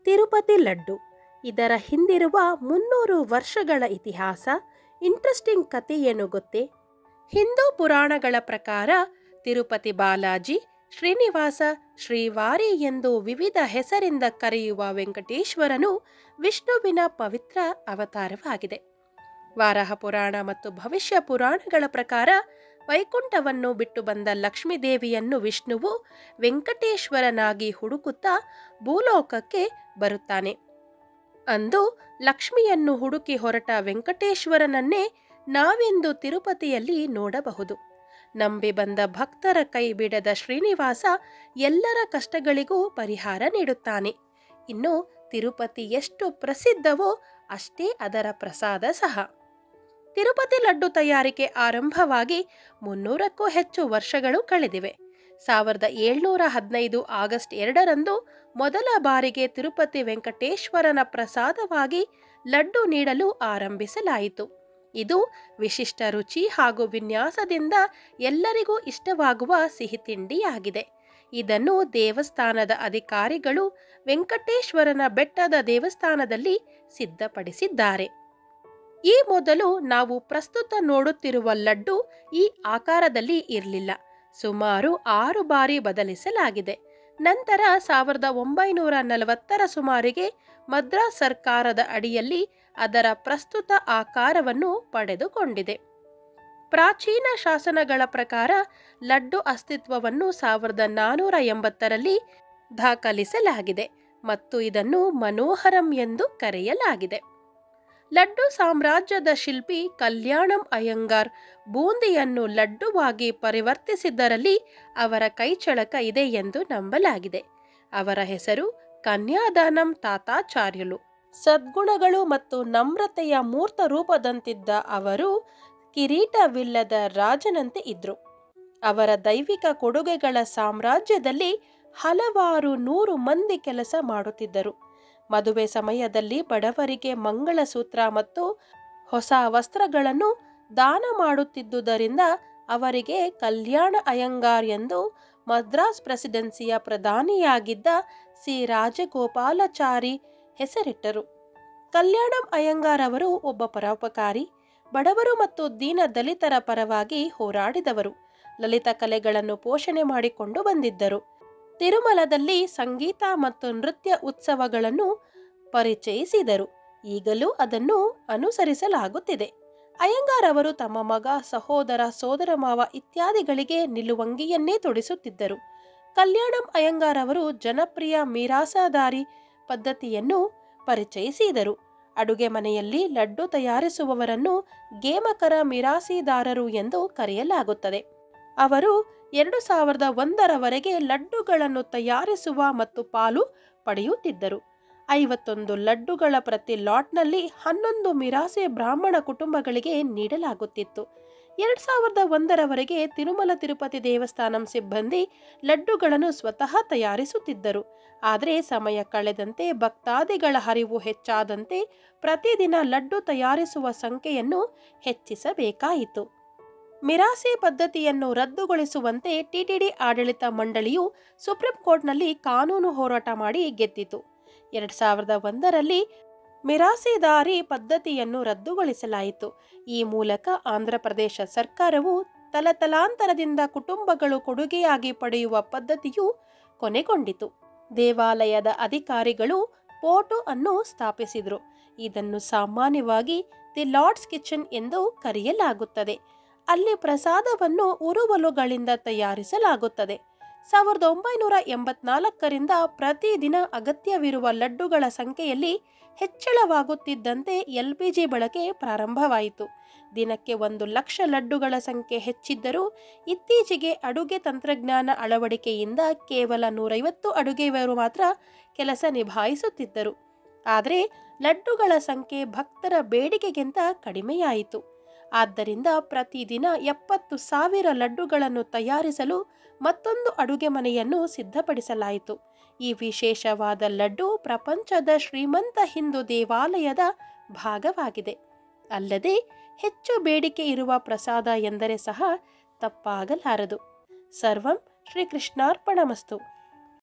ತಿರುಪತಿ ಲಡ್ಡು ಇದರ ಹಿಂದಿರುವ 300 ವರ್ಷಗಳ ಇತಿಹಾಸ ಇಂಟ್ರೆಸ್ಟಿಂಗ್ ಕಥೆ ಏನು ಗೊತ್ತೇ? ಹಿಂದೂ ಪುರಾಣಗಳ ಪ್ರಕಾರ ತಿರುಪತಿ ಬಾಲಾಜಿ, ಶ್ರೀನಿವಾಸ, ಶ್ರೀವಾರಿ ಎಂದು ವಿವಿಧ ಹೆಸರಿಂದ ಕರೆಯುವ ವೆಂಕಟೇಶ್ವರನು ವಿಷ್ಣುವಿನ ಪವಿತ್ರ ಅವತಾರವಾಗಿದೆ. ವಾರಾಹ ಪುರಾಣ ಮತ್ತು ಭವಿಷ್ಯ ಪುರಾಣಗಳ ಪ್ರಕಾರ ವೈಕುಂಠವನ್ನು ಬಿಟ್ಟು ಬಂದ ಲಕ್ಷ್ಮೀದೇವಿಯನ್ನು ವಿಷ್ಣುವು ವೆಂಕಟೇಶ್ವರನಾಗಿ ಹುಡುಕುತ್ತಾ ಭೂಲೋಕಕ್ಕೆ ಬರುತ್ತಾನೆ. ಅಂದು ಲಕ್ಷ್ಮಿಯನ್ನು ಹುಡುಕಿ ಹೊರಟ ವೆಂಕಟೇಶ್ವರನನ್ನೇ ನಾವಿಂದು ತಿರುಪತಿಯಲ್ಲಿ ನೋಡಬಹುದು. ನಂಬಿ ಬಂದ ಭಕ್ತರ ಕೈ ಬಿಡದ ಶ್ರೀನಿವಾಸ ಎಲ್ಲರ ಕಷ್ಟಗಳಿಗೂ ಪರಿಹಾರ ನೀಡುತ್ತಾನೆ. ಇನ್ನು ತಿರುಪತಿ ಎಷ್ಟು ಪ್ರಸಿದ್ಧವೋ ಅಷ್ಟೇ ಅದರ ಪ್ರಸಾದ ಸಹ. ತಿರುಪತಿ ಲಡ್ಡು ತಯಾರಿಕೆ ಆರಂಭವಾಗಿ 300ಕ್ಕೂ ಹೆಚ್ಚು ವರ್ಷಗಳು ಕಳೆದಿವೆ. 1715 ಆಗಸ್ಟ್ 2ರಂದು ಮೊದಲ ಬಾರಿಗೆ ತಿರುಪತಿ ವೆಂಕಟೇಶ್ವರನ ಪ್ರಸಾದವಾಗಿ ಲಡ್ಡು ನೀಡಲು ಆರಂಭಿಸಲಾಯಿತು. ಇದು ವಿಶಿಷ್ಟ ರುಚಿ ಹಾಗೂ ವಿನ್ಯಾಸದಿಂದ ಎಲ್ಲರಿಗೂ ಇಷ್ಟವಾಗುವ ಸಿಹಿ ತಿಂಡಿಯಾಗಿದೆ. ಇದನ್ನು ದೇವಸ್ಥಾನದ ಅಧಿಕಾರಿಗಳು ವೆಂಕಟೇಶ್ವರನ ಬೆಟ್ಟದ ದೇವಸ್ಥಾನದಲ್ಲಿ ಸಿದ್ಧಪಡಿಸಿದ್ದಾರೆ. ಈ ಮೊದಲು ನಾವು ಪ್ರಸ್ತುತ ನೋಡುತ್ತಿರುವ ಲಡ್ಡು ಈ ಆಕಾರದಲ್ಲಿ ಇರಲಿಲ್ಲ. ಸುಮಾರು 6 ಬಾರಿ ಬದಲಿಸಲಾಗಿದೆ. ನಂತರ 1940ರ ಸುಮಾರಿಗೆ ಮದ್ರಾಸ್ ಸರ್ಕಾರದ ಅಡಿಯಲ್ಲಿ ಅದರ ಪ್ರಸ್ತುತ ಆಕಾರವನ್ನು ಪಡೆದುಕೊಂಡಿದೆ. ಪ್ರಾಚೀನ ಶಾಸನಗಳ ಪ್ರಕಾರ ಲಡ್ಡು ಅಸ್ತಿತ್ವವನ್ನು 1480ರಲ್ಲಿ ದಾಖಲಿಸಲಾಗಿದೆ ಮತ್ತು ಇದನ್ನು ಮನೋಹರಂ ಎಂದು ಕರೆಯಲಾಗಿದೆ. ಲಡ್ಡು ಸಾಮ್ರಾಜ್ಯದ ಶಿಲ್ಪಿ ಕಲ್ಯಾಣಂ ಅಯ್ಯಂಗಾರ್ ಬೂಂದಿಯನ್ನು ಲಡ್ಡುವಾಗಿ ಪರಿವರ್ತಿಸಿದ್ದರಲ್ಲಿ ಅವರ ಕೈಚಳಕ ಇದೆ ಎಂದು ನಂಬಲಾಗಿದೆ. ಅವರ ಹೆಸರು ಕನ್ಯಾದಾನಂ ತಾತಾಚಾರ್ಯುಲು. ಸದ್ಗುಣಗಳು ಮತ್ತು ನಮ್ರತೆಯ ಮೂರ್ತ ರೂಪದಂತಿದ್ದ ಅವರು ಕಿರೀಟವಿಲ್ಲದ ರಾಜನಂತೆ ಇದ್ರು. ಅವರ ದೈವಿಕ ಕೊಡುಗೆಗಳ ಸಾಮ್ರಾಜ್ಯದಲ್ಲಿ ಹಲವಾರು 100 ಮಂದಿ ಕೆಲಸ ಮಾಡುತ್ತಿದ್ದರು. ಮದುವೆ ಸಮಯದಲ್ಲಿ ಬಡವರಿಗೆ ಮಂಗಳಸೂತ್ರ ಮತ್ತು ಹೊಸ ವಸ್ತ್ರಗಳನ್ನು ದಾನ ಮಾಡುತ್ತಿದ್ದುದರಿಂದ ಅವರಿಗೆ ಕಲ್ಯಾಣ ಅಯ್ಯಂಗಾರ್ ಎಂದು ಮದ್ರಾಸ್ ಪ್ರೆಸಿಡೆನ್ಸಿಯ ಪ್ರಧಾನಿಯಾಗಿದ್ದ ಸಿ ರಾಜಗೋಪಾಲಾಚಾರಿ ಹೆಸರಿಟ್ಟರು. ಕಲ್ಯಾಣಂ ಅಯ್ಯಂಗಾರ್ ಅವರು ಒಬ್ಬ ಪರೋಪಕಾರಿ, ಬಡವರು ಮತ್ತು ದೀನ ದಲಿತರ ಪರವಾಗಿ ಹೋರಾಡಿದವರು. ಲಲಿತ ಕಲೆಗಳನ್ನು ಪೋಷಣೆ ಮಾಡಿಕೊಂಡು ಬಂದಿದ್ದರು. ತಿರುಮಲದಲ್ಲಿ ಸಂಗೀತ ಮತ್ತು ನೃತ್ಯ ಉತ್ಸವಗಳನ್ನು ಪರಿಚಯಿಸಿದರು. ಈಗಲೂ ಅದನ್ನು ಅನುಸರಿಸಲಾಗುತ್ತಿದೆ. ಅಯ್ಯಂಗಾರ್ ಅವರು ತಮ್ಮ ಮಗ, ಸಹೋದರ, ಸೋದರಮಾವ ಇತ್ಯಾದಿಗಳಿಗೆ ನಿಲುವಂಗಿಯನ್ನೇ ತೊಡಿಸುತ್ತಿದ್ದರು. ಕಲ್ಯಾಣಂ ಅಯ್ಯಂಗಾರ್ ಅವರು ಜನಪ್ರಿಯ ಮಿರಾಸದಾರಿ ಪದ್ಧತಿಯನ್ನು ಪರಿಚಯಿಸಿದರು. ಅಡುಗೆ ಮನೆಯಲ್ಲಿ ಲಡ್ಡು ತಯಾರಿಸುವವರನ್ನು ಗೇಮಕರ ಮಿರಾಸಿದಾರರು ಎಂದು ಕರೆಯಲಾಗುತ್ತದೆ. ಅವರು 2001ರವರೆಗೆ ಲಡ್ಡುಗಳನ್ನು ತಯಾರಿಸುವ ಮತ್ತು ಪಾಲು ಪಡೆಯುತ್ತಿದ್ದರು. 51 ಲಡ್ಡುಗಳ ಪ್ರತಿ ಲಾಟ್ನಲ್ಲಿ 11 ಮಿರಾಸೆ ಬ್ರಾಹ್ಮಣ ಕುಟುಂಬಗಳಿಗೆ ನೀಡಲಾಗುತ್ತಿತ್ತು. 2001ರವರೆಗೆ ತಿರುಮಲ ತಿರುಪತಿ ದೇವಸ್ಥಾನಂ ಸಿಬ್ಬಂದಿ ಲಡ್ಡುಗಳನ್ನು ಸ್ವತಃ ತಯಾರಿಸುತ್ತಿದ್ದರು. ಆದರೆ ಸಮಯ ಕಳೆದಂತೆ ಭಕ್ತಾದಿಗಳ ಹರಿವು ಹೆಚ್ಚಾದಂತೆ ಪ್ರತಿದಿನ ಲಡ್ಡು ತಯಾರಿಸುವ ಸಂಖ್ಯೆಯನ್ನು ಹೆಚ್ಚಿಸಬೇಕಾಯಿತು. ಮಿರಾಸೆ ಪದ್ಧತಿಯನ್ನು ರದ್ದುಗೊಳಿಸುವಂತೆ ಟಿಟಿಡಿ ಆಡಳಿತ ಮಂಡಳಿಯು ಸುಪ್ರೀಂ ಕೋರ್ಟ್ನಲ್ಲಿ ಕಾನೂನು ಹೋರಾಟ ಮಾಡಿ ಗೆದ್ದಿತು. 2001ರಲ್ಲಿ ಮಿರಾಸೆದಾರಿ ಪದ್ಧತಿಯನ್ನು ರದ್ದುಗೊಳಿಸಲಾಯಿತು. ಈ ಮೂಲಕ ಆಂಧ್ರಪ್ರದೇಶ ಸರ್ಕಾರವು ತಲತಲಾಂತರದಿಂದ ಕುಟುಂಬಗಳು ಕೊಡುಗೆಯಾಗಿ ಪಡೆಯುವ ಪದ್ಧತಿಯು ಕೊನೆಗೊಂಡಿತು. ದೇವಾಲಯದ ಅಧಿಕಾರಿಗಳು ಪೋಟು ಅನ್ನು ಸ್ಥಾಪಿಸಿದರು. ಇದನ್ನು ಸಾಮಾನ್ಯವಾಗಿ ದಿ ಲಾರ್ಡ್ಸ್ ಕಿಚನ್ ಎಂದು ಕರೆಯಲಾಗುತ್ತದೆ. ಅಲ್ಲಿ ಪ್ರಸಾದವನ್ನು ಉರುವಲುಗಳಿಂದ ತಯಾರಿಸಲಾಗುತ್ತದೆ. 1984ರಿಂದ ಪ್ರತಿದಿನ ಅಗತ್ಯವಿರುವ ಲಡ್ಡುಗಳ ಸಂಖ್ಯೆಯಲ್ಲಿ ಹೆಚ್ಚಳವಾಗುತ್ತಿದ್ದಂತೆ LPG ಬಳಕೆ ಪ್ರಾರಂಭವಾಯಿತು. ದಿನಕ್ಕೆ 1 ಲಕ್ಷ ಲಡ್ಡುಗಳ ಸಂಖ್ಯೆ ಹೆಚ್ಚಿದ್ದರೂ ಇತ್ತೀಚೆಗೆ ಅಡುಗೆ ತಂತ್ರಜ್ಞಾನ ಅಳವಡಿಕೆಯಿಂದ ಕೇವಲ 150 ಅಡುಗೆಯವರು ಮಾತ್ರ ಕೆಲಸ ನಿಭಾಯಿಸುತ್ತಿದ್ದರು. ಆದರೆ ಲಡ್ಡುಗಳ ಸಂಖ್ಯೆ ಭಕ್ತರ ಬೇಡಿಕೆಗಿಂತ ಕಡಿಮೆಯಾಯಿತು. ಆದ್ದರಿಂದ ಪ್ರತಿದಿನ 70,000 ಲಡ್ಡುಗಳನ್ನು ತಯಾರಿಸಲು ಮತ್ತೊಂದು ಅಡುಗೆ ಮನೆಯನ್ನು ಸಿದ್ಧಪಡಿಸಲಾಯಿತು. ಈ ವಿಶೇಷವಾದ ಲಡ್ಡು ಪ್ರಪಂಚದ ಶ್ರೀಮಂತ ಹಿಂದೂ ದೇವಾಲಯದ ಭಾಗವಾಗಿದೆ. ಅಲ್ಲದೆ ಹೆಚ್ಚು ಬೇಡಿಕೆ ಇರುವ ಪ್ರಸಾದ ಎಂದರೆ ಸಹ ತಪ್ಪಾಗಲಾರದು. ಸರ್ವಂ ಶ್ರೀಕೃಷ್ಣಾರ್ಪಣಮಸ್ತು.